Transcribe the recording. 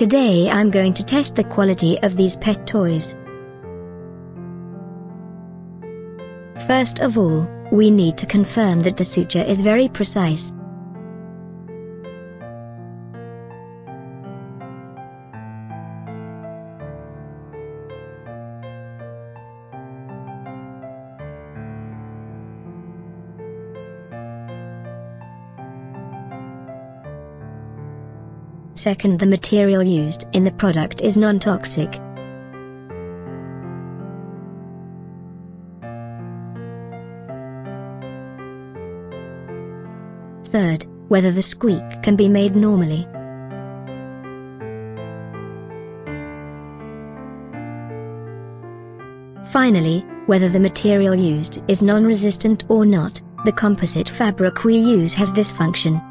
Today I'm going to test the quality of these pet toys. First of all, we need to confirm that the suture is very precise. Second, the material used in the product is non-toxic. Third, whether the squeak can be made normally. Finally, whether the material used is non-resistant or not. The composite fabric we use has this function.